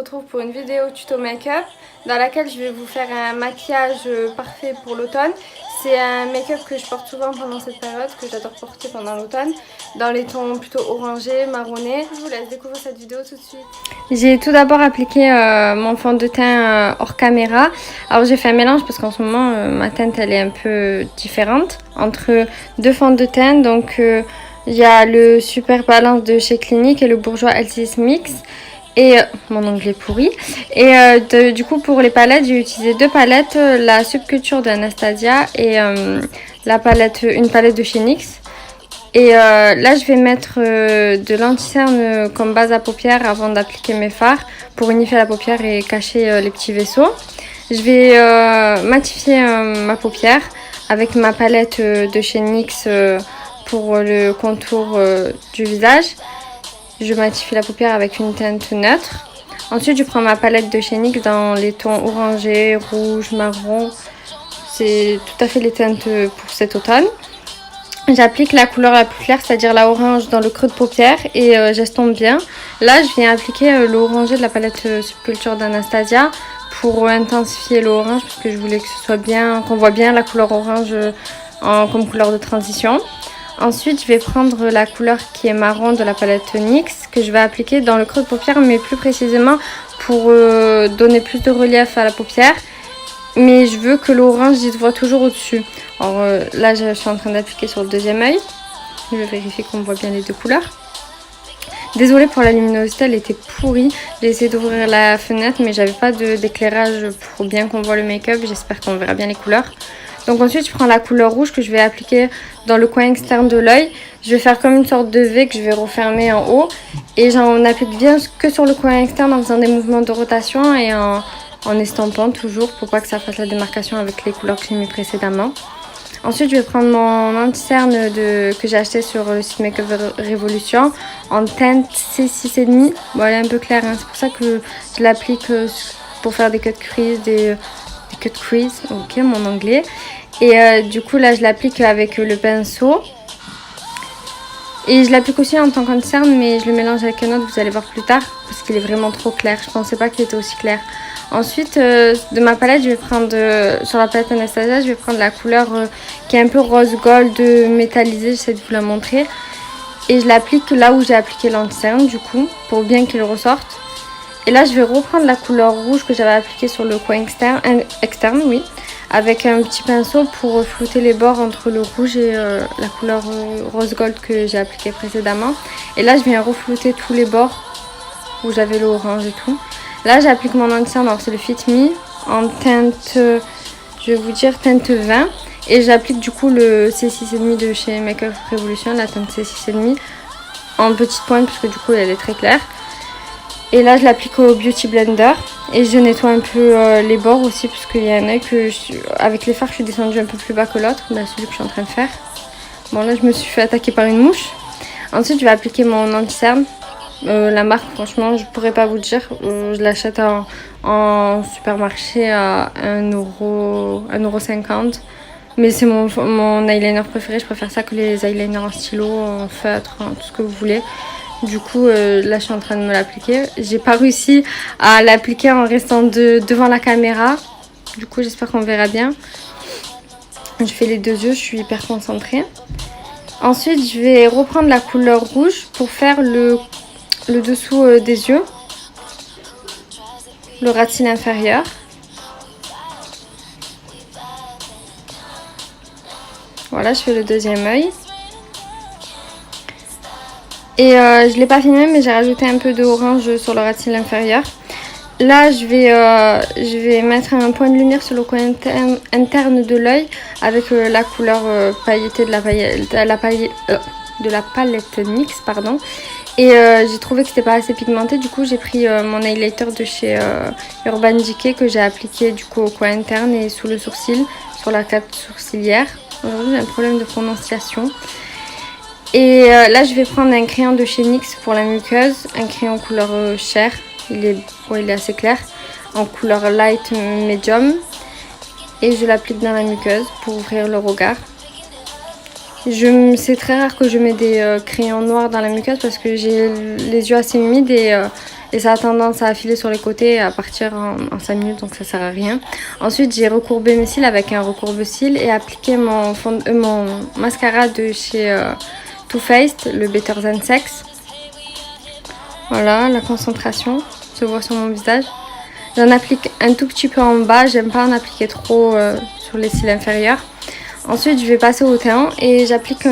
retrouve pour une vidéo tuto make-up dans laquelle je vais vous faire un maquillage parfait pour l'automne. C'est un make-up que je porte souvent pendant cette période, que j'adore porter pendant l'automne, dans les tons plutôt orangés, marronnés. Je vous laisse découvrir cette vidéo tout de suite. J'ai tout d'abord appliqué mon fond de teint hors caméra. Alors j'ai fait un mélange parce qu'en ce moment ma teinte elle est un peu différente entre deux fonds de teint. Donc il y a le Super Balance de chez Clinique et le Bourjois L6 Mix. Et mon anglais pourri. Et du coup pour les palettes j'ai utilisé deux palettes, la Subculture d'Anastasia et une palette de chez NYX. Et là je vais mettre de l'anti-cerne comme base à paupières avant d'appliquer mes fards pour unifier la paupière et cacher les petits vaisseaux. Je vais matifier ma paupière avec ma palette de chez NYX pour le contour du visage. Je matifie la paupière avec une teinte neutre. Ensuite, je prends ma palette de chez NYX dans les tons orangés, rouge, marron. C'est tout à fait les teintes pour cet automne. J'applique la couleur la plus claire, c'est-à-dire la orange, dans le creux de paupière et j'estompe bien. Là, je viens appliquer l'orangé de la palette Subculture d'Anastasia pour intensifier l'orange parce que je voulais que ce soit bien, qu'on voit bien la couleur orange comme couleur de transition. Ensuite, je vais prendre la couleur qui est marron de la palette NYX que je vais appliquer dans le creux de paupière, mais plus précisément pour donner plus de relief à la paupière. Mais je veux que l'orange se voit toujours au-dessus. Alors là, je suis en train d'appliquer sur le deuxième œil. Je vais vérifier qu'on voit bien les deux couleurs. Désolée pour la luminosité, elle était pourrie. J'ai essayé d'ouvrir la fenêtre, mais j'avais pas d'éclairage pour bien qu'on voit le make-up. J'espère qu'on verra bien les couleurs. Donc ensuite, je prends la couleur rouge que je vais appliquer dans le coin externe de l'œil. Je vais faire comme une sorte de V que je vais refermer en haut. Et j'en applique bien que sur le coin externe en faisant des mouvements de rotation et en estampant toujours pour pas que ça fasse la démarcation avec les couleurs que j'ai mis précédemment. Ensuite, je vais prendre mon anti-cerne que j'ai acheté sur le site Make Up Revolution en teinte C6,5. Bon, elle est un peu claire, hein. C'est pour ça que je l'applique pour faire des cut crease, des cut crease, ok, mon anglais. Et du coup, là, je l'applique avec le pinceau. Et je l'applique aussi en tant qu'anti-cerne, mais je le mélange avec un autre, vous allez voir plus tard, parce qu'il est vraiment trop clair. Je pensais pas qu'il était aussi clair. Ensuite, de ma palette, je vais prendre, sur la palette Anastasia, je vais prendre la couleur qui est un peu rose gold métallisé, j'essaie de vous la montrer. Et je l'applique là où j'ai appliqué l'anti-cerne, du coup, pour bien qu'il ressorte. Et là, je vais reprendre la couleur rouge que j'avais appliquée sur le coin externe, oui, avec un petit pinceau pour flouter les bords entre le rouge et la couleur rose gold que j'ai appliquée précédemment. Et là, je viens reflouter tous les bords où j'avais l'orange et tout. Là, j'applique mon anti-cerne, alors c'est le Fit Me en teinte, je vais vous dire teinte 20. Et j'applique du coup le C6,5 de chez Make Up Revolution, la teinte C6,5 en petite pointe parce que du coup elle est très claire. Et là, je l'applique au Beauty Blender et je nettoie un peu les bords aussi parce qu'il y a un œil que avec les fards, je suis descendue un peu plus bas que l'autre, là, celui que je suis en train de faire. Bon, là, je me suis fait attaquer par une mouche. Ensuite, je vais appliquer mon anti-cerne. La marque, franchement, je pourrais pas vous dire. Je l'achète en supermarché à 1,50 €. Mais c'est mon eyeliner préféré. Je préfère ça que les eyeliners en stylo, en feutre, tout ce que vous voulez. Du coup, là, je suis en train de me l'appliquer. J'ai pas réussi à l'appliquer en restant devant la caméra. Du coup, j'espère qu'on verra bien. Je fais les deux yeux, je suis hyper concentrée. Ensuite, je vais reprendre la couleur rouge pour faire le dessous des yeux, le ras de cils inférieur. Voilà, je fais le deuxième œil. Et je ne l'ai pas filmé, mais j'ai rajouté un peu d'orange sur le ras de cils inférieur. Là, je vais mettre un point de lumière sur le coin interne de l'œil avec la couleur pailletée de la palette NYX, pardon. Et j'ai trouvé que c'était pas assez pigmenté, du coup j'ai pris mon highlighter de chez Urban Decay que j'ai appliqué du coup au coin interne et sous le sourcil, sur la crête sourcilière. Aujourd'hui j'ai un problème de prononciation. Et là je vais prendre un crayon de chez NYX pour la muqueuse, un crayon couleur chair, il est assez clair, en couleur light medium. Et je l'applique dans la muqueuse pour ouvrir le regard. C'est très rare que je mets des crayons noirs dans la muqueuse parce que j'ai les yeux assez humides et et ça a tendance à filer sur les côtés et à partir en 5 minutes, donc ça sert à rien. Ensuite, j'ai recourbé mes cils avec un recourbe-cils et appliqué mon mascara de chez Too Faced, le Better Than Sex. Voilà, la concentration se voit sur mon visage. J'en applique un tout petit peu en bas, j'aime pas en appliquer trop sur les cils inférieurs. Ensuite, je vais passer au teint et j'applique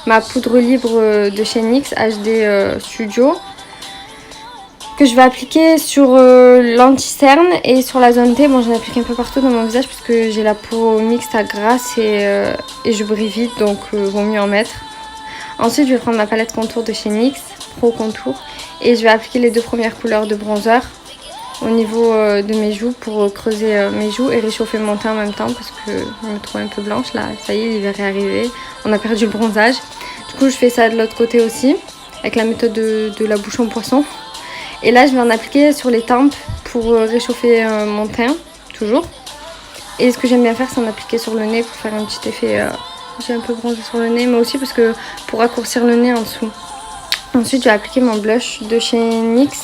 ma poudre libre de chez NYX HD Studio que je vais appliquer sur l'anti-cerne et sur la zone T. Bon, j'en applique un peu partout dans mon visage parce que j'ai la peau mixte à grasse et je brille vite, donc vaut mieux en mettre. Ensuite, je vais prendre ma palette contour de chez NYX Pro Contour et je vais appliquer les 2 premières couleurs de bronzer au niveau de mes joues pour creuser mes joues et réchauffer mon teint en même temps parce que je me trouve un peu blanche là. Ça y est, l'hiver est arrivé, on a perdu le bronzage. Du coup, je fais ça de l'autre côté aussi avec la méthode de la bouche en poisson. Et là, je vais en appliquer sur les tempes pour réchauffer mon teint, toujours. Et ce que j'aime bien faire, c'est en appliquer sur le nez pour faire un petit effet. J'ai un peu bronzé sur le nez, mais aussi parce que pour raccourcir le nez en dessous. Ensuite, je vais appliquer mon blush de chez NYX.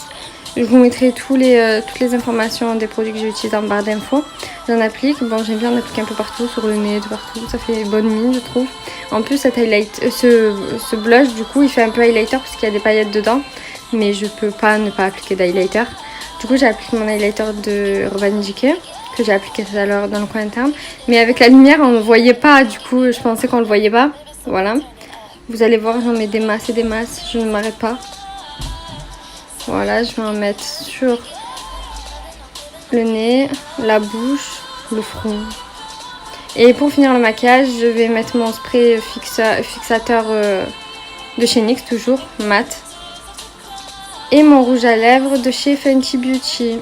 Je vous mettrai toutes les informations des produits que j'utilise en barre d'infos. J'en applique. Bon, j'aime bien en appliquer un peu partout, sur le nez, de partout. Ça fait bonne mine, je trouve. En plus, ce blush, du coup, il fait un peu highlighter parce qu'il y a des paillettes dedans. Mais je peux pas ne pas appliquer d'highlighter. Du coup, j'ai appliqué mon highlighter de Urban Decay que j'ai appliqué tout à l'heure dans le coin interne. Mais avec la lumière, on ne le voyait pas. Du coup, je pensais qu'on le voyait pas. Voilà. Vous allez voir, j'en mets des masses et des masses. Je ne m'arrête pas. Voilà, je vais en mettre sur le nez, la bouche, le front. Et pour finir le maquillage, je vais mettre mon spray fixateur de chez NYX, toujours mat. Et mon rouge à lèvres de chez Fenty Beauty.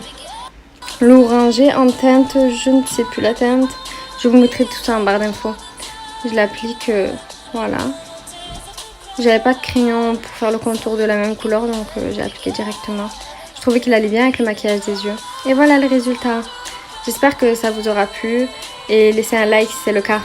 L'orangé en teinte, je ne sais plus la teinte. Je vous mettrai tout ça en barre d'infos. Je l'applique, voilà. J'avais pas de crayon pour faire le contour de la même couleur, donc j'ai appliqué directement. Je trouvais qu'il allait bien avec le maquillage des yeux. Et voilà le résultat. J'espère que ça vous aura plu et laissez un like si c'est le cas.